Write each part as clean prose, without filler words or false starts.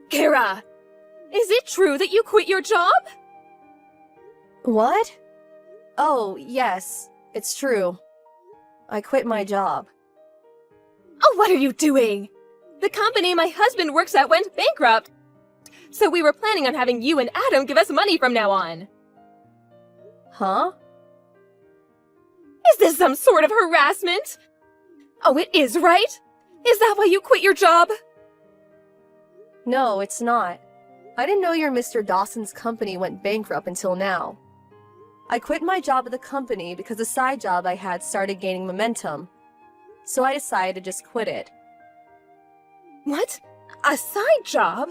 Kara, is it true that you quit your job? What? Oh, yes, it's true. I quit my job. Oh, what are you doing? The company my husband works at went bankrupt, so we were planning on having you and Adam give us money from now on. Huh? Is this some sort of harassment? Oh, it is, right? Is that why you quit your job? No, it's not. I didn't know your Mr. Dawson's company went bankrupt until now. I quit my job at the company because a side job I had started gaining momentum. So I decided to just quit it. What? A side job?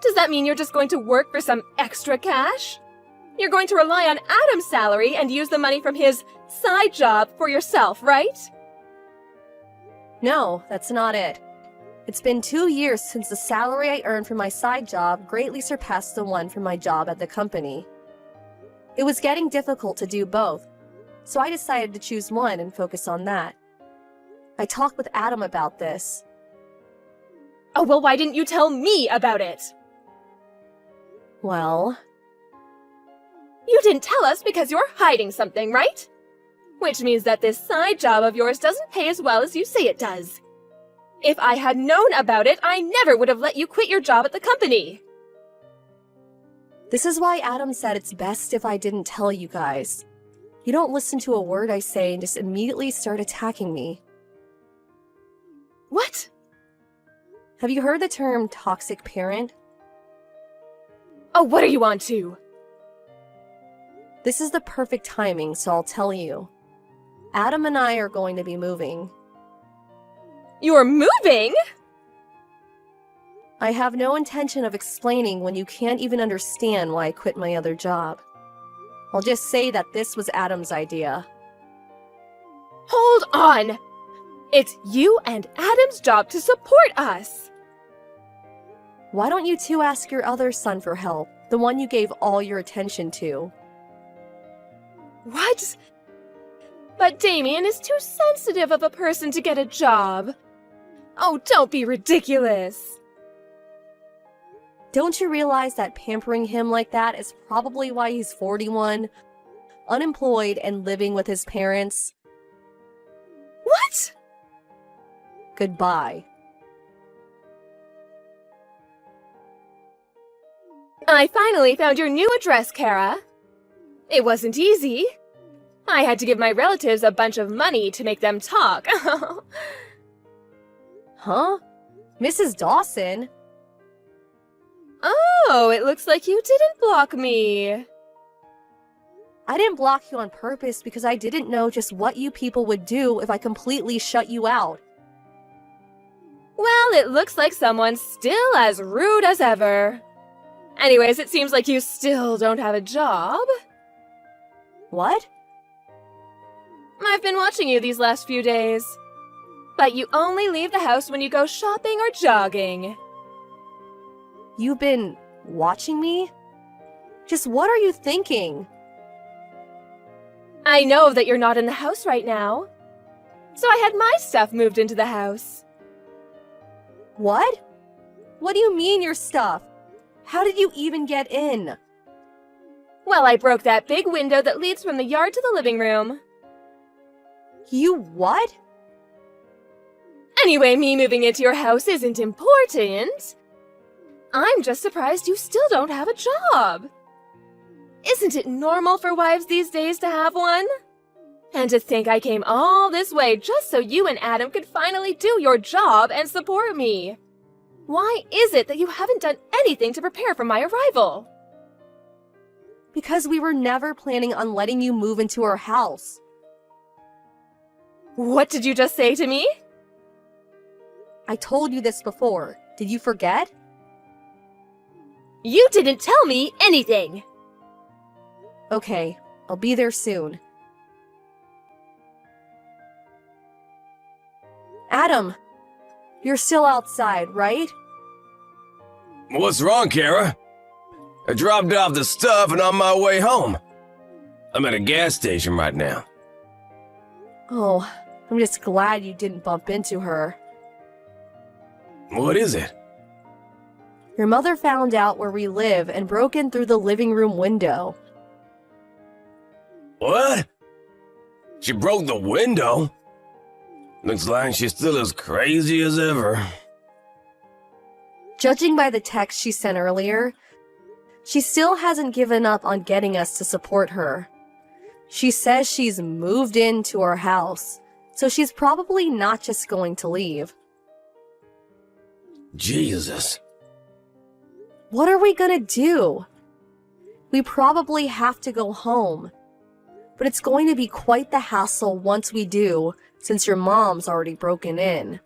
Does that mean you're just going to work for some extra cash? You're going to rely on Adam's salary and use the money from his side job for yourself, right? No, that's not it. It's been 2 years since the salary I earned from my side job greatly surpassed the one from my job at the company. It was getting difficult to do both, so I decided to choose one and focus on that. I talked with Adam about this. Oh, well, why didn't you tell me about it? Well... You didn't tell us because you're hiding something, right? Which means that this side job of yours doesn't pay as well as you say it does. If I had known about it, I never would have let you quit your job at the company. This is why Adam said it's best if I didn't tell you guys. You don't listen to a word I say and just immediately start attacking me. What? Have you heard the term toxic parent? Oh, what are you on to? This is the perfect timing, so I'll tell you. Adam and I are going to be moving. You're moving? I have no intention of explaining when you can't even understand why I quit my other job. I'll just say that this was Adam's idea. Hold on! It's you and Adam's job to support us! Why don't you two ask your other son for help, the one you gave all your attention to? What? But Damien is too sensitive of a person to get a job. Oh, don't be ridiculous. Don't you realize that pampering him like that is probably why he's 41, unemployed, and living with his parents? What? Goodbye. I finally found your new address, Kara. It wasn't easy. I had to give my relatives a bunch of money to make them talk. Huh? Mrs. Dawson? Oh, it looks like you didn't block me. I didn't block you on purpose because I didn't know just what you people would do if I completely shut you out. Well, it looks like someone's still as rude as ever. Anyways, it seems like you still don't have a job. What? I've been watching you these last few days. But you only leave the house when you go shopping or jogging. You've been watching me? Just what are you thinking? I know that you're not in the house right now. So I had my stuff moved into the house. What? What do you mean your stuff? How did you even get in? Well, I broke that big window that leads from the yard to the living room. You what? Anyway, me moving into your house isn't important. I'm just surprised you still don't have a job. Isn't it normal for wives these days to have one? And to think I came all this way just so you and Adam could finally do your job and support me. Why is it that you haven't done anything to prepare for my arrival? Because we were never planning on letting you move into our house. What did you just say to me? I told you this before. Did you forget? You didn't tell me anything! Okay, I'll be there soon. Adam, you're still outside, right? What's wrong, Kara? I dropped off the stuff and on my way home. I'm at a gas station right now. Oh, I'm just glad you didn't bump into her. What is it? Your mother found out where we live and broke in through the living room window. What? She broke the window? Looks like she's still as crazy as ever. Judging by the text she sent earlier, she still hasn't given up on getting us to support her. She says she's moved into our house, so she's probably not just going to leave. Jesus. What are we gonna do? We probably have to go home. But it's going to be quite the hassle once we do, since your mom's already broken in.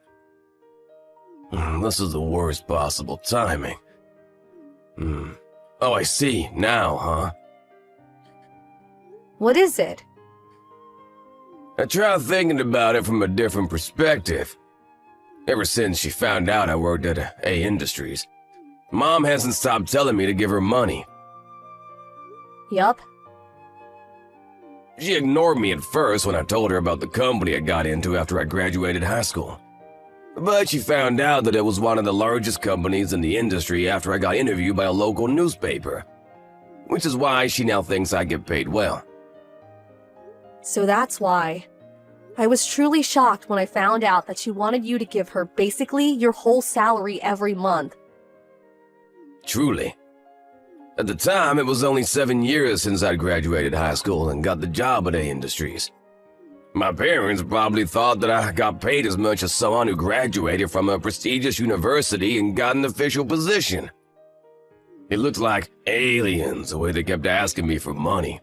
This is the worst possible timing. Oh, I see. Now, huh? What is it? I tried thinking about it from a different perspective. Ever since she found out I worked at A Industries, Mom hasn't stopped telling me to give her money. Yup. She ignored me at first when I told her about the company I got into after I graduated high school. But she found out that it was one of the largest companies in the industry after I got interviewed by a local newspaper. Which is why she now thinks I get paid well. So that's why. I was truly shocked when I found out that she wanted you to give her basically your whole salary every month. Truly. At the time, it was only 7 years since I'd graduated high school and got the job at A Industries. My parents probably thought that I got paid as much as someone who graduated from a prestigious university and got an official position. It looked like aliens the way they kept asking me for money.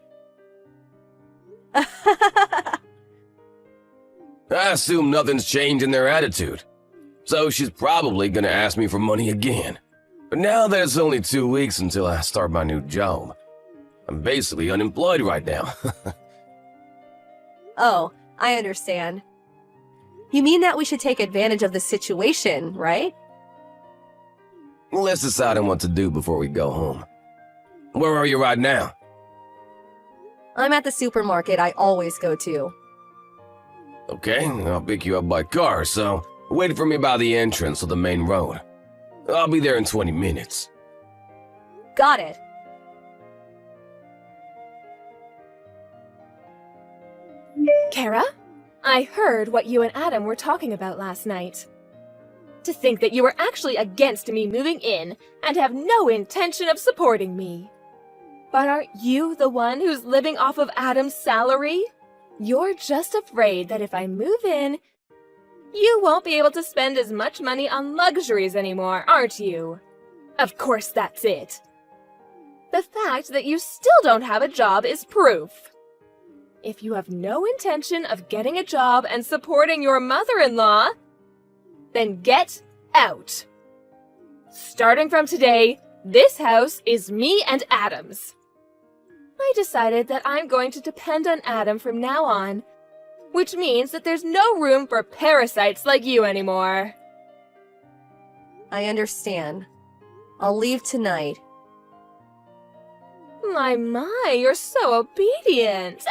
I assume nothing's changed in their attitude, so she's probably gonna ask me for money again. But now that it's only 2 weeks until I start my new job, I'm basically unemployed right now. Oh, I understand. You mean that we should take advantage of the situation, right? Let's decide on what to do before we go home. Where are you right now? I'm at the supermarket I always go to. Okay, I'll pick you up by car, so wait for me by the entrance of the main road. I'll be there in 20 minutes. Got it. Kara, I heard what you and Adam were talking about last night. To think that you were actually against me moving in and have no intention of supporting me. But aren't you the one who's living off of Adam's salary? You're just afraid that if I move in, you won't be able to spend as much money on luxuries anymore, aren't you? Of course that's it. The fact that you still don't have a job is proof. If you have no intention of getting a job and supporting your mother-in-law, then get out. Starting from today, this house is me and Adam's. I decided that I'm going to depend on Adam from now on, which means that there's no room for parasites like you anymore. I understand. I'll leave tonight. My, you're so obedient.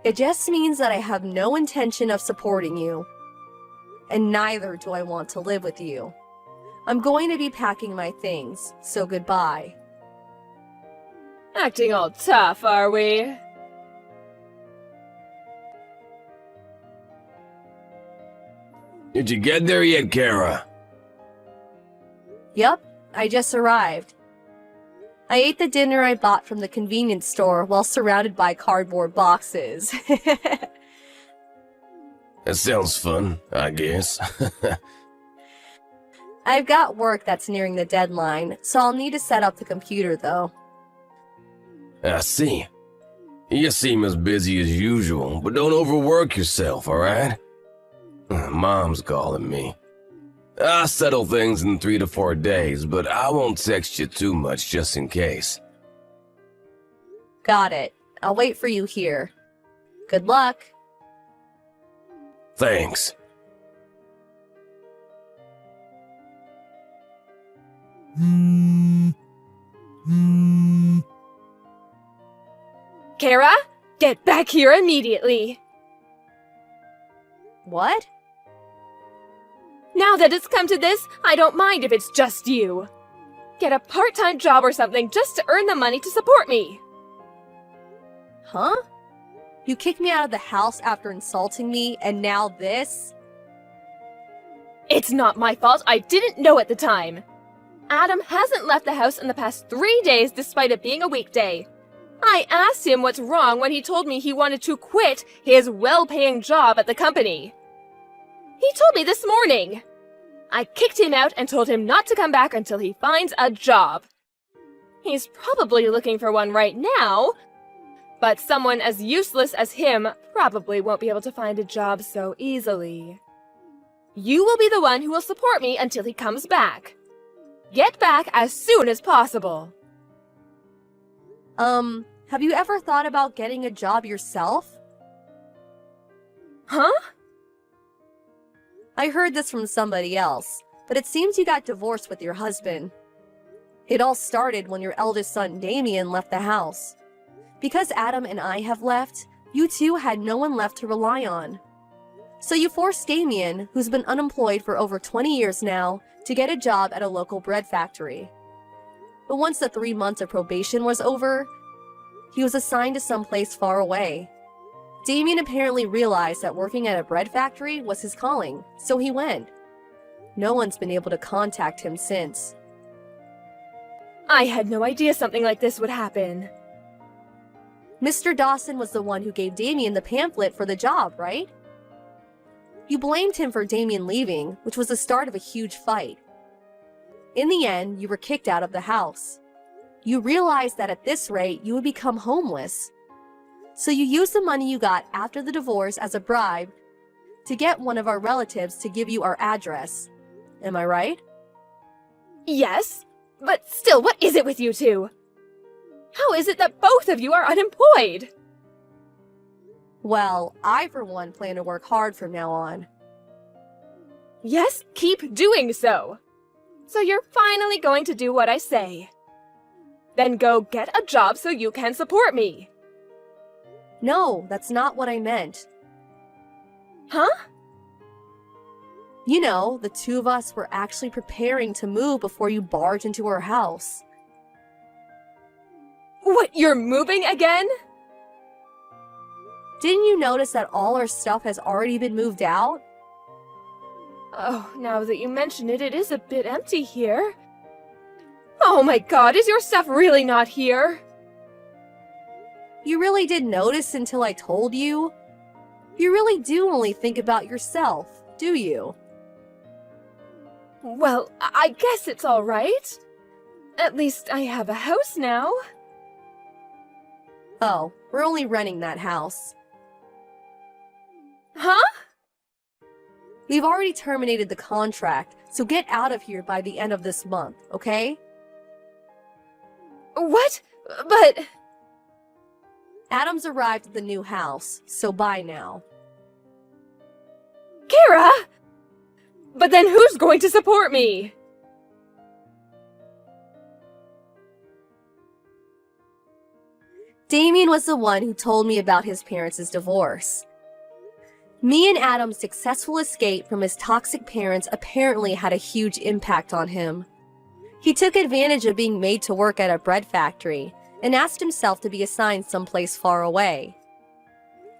It just means that I have no intention of supporting you. And neither do I want to live with you. I'm going to be packing my things, so goodbye. Acting all tough, are we? Did you get there yet, Kara? Yup, I just arrived. I ate the dinner I bought from the convenience store while surrounded by cardboard boxes. That sounds fun, I guess. I've got work that's nearing the deadline, so I'll need to set up the computer though. I see. You seem as busy as usual, but don't overwork yourself, alright? Mom's calling me. I'll settle things in 3 to 4 days, but I won't text you too much just in case. Got it. I'll wait for you here. Good luck. Thanks. Kara, get back here immediately. What? Now that it's come to this, I don't mind if it's just you. Get a part-time job or something just to earn the money to support me. Huh? You kicked me out of the house after insulting me, and now this? It's not my fault. I didn't know at the time. Adam hasn't left the house in the past 3 days despite it being a weekday. I asked him what's wrong when he told me he wanted to quit his well-paying job at the company. He told me this morning. I kicked him out and told him not to come back until he finds a job. He's probably looking for one right now, but someone as useless as him probably won't be able to find a job so easily. You will be the one who will support me until he comes back. Get back as soon as possible. Have you ever thought about getting a job yourself? Huh? I heard this from somebody else, but it seems you got divorced with your husband. It all started when your eldest son Damien left the house. Because Adam and I have left, you two had no one left to rely on. So you forced Damien, who's been unemployed for over 20 years now, to get a job at a local bread factory. But once the 3 months of probation was over, he was assigned to someplace far away. Damien apparently realized that working at a bread factory was his calling, so he went. No one's been able to contact him since. I had no idea something like this would happen. Mr. Dawson was the one who gave Damien the pamphlet for the job, right? You blamed him for Damien leaving, which was the start of a huge fight. In the end, you were kicked out of the house. You realized that at this rate, you would become homeless. So you used the money you got after the divorce as a bribe to get one of our relatives to give you our address. Am I right? Yes, but still, what is it with you two? How is it that both of you are unemployed? Well, I for one plan to work hard from now on. Yes, keep doing so. So you're finally going to do what I say. Then go get a job so you can support me. No, that's not what I meant. Huh? You know, the two of us were actually preparing to move before you barged into our house. What, you're moving again? Didn't you notice that all our stuff has already been moved out? Oh, now that you mention it, it is a bit empty here. Oh my god, is your stuff really not here? You really didn't notice until I told you? You really do only think about yourself, do you? Well, I guess it's all right. At least I have a house now. Oh, we're only renting that house. Huh? We've already terminated the contract, so get out of here by the end of this month, okay? What? But... Adam's arrived at the new house, so bye now. Kara! But then who's going to support me? Damien was the one who told me about his parents' divorce. Me and Adam's successful escape from his toxic parents apparently had a huge impact on him. He took advantage of being made to work at a bread factory and asked himself to be assigned someplace far away.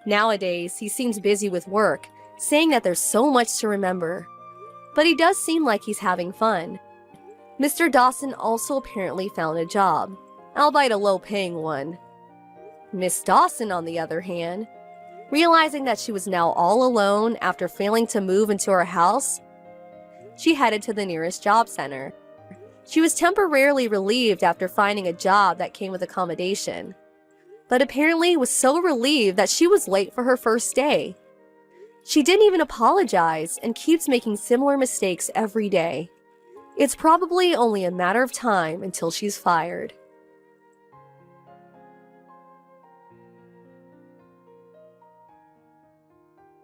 Nowadays, he seems busy with work, saying that there's so much to remember. But he does seem like he's having fun. Mr. Dawson also apparently found a job, albeit a low-paying one. Miss Dawson, on the other hand, realizing that she was now all alone after failing to move into her house, she headed to the nearest job center. She was temporarily relieved after finding a job that came with accommodation, but apparently was so relieved that she was late for her first day. She didn't even apologize and keeps making similar mistakes every day. It's probably only a matter of time until she's fired.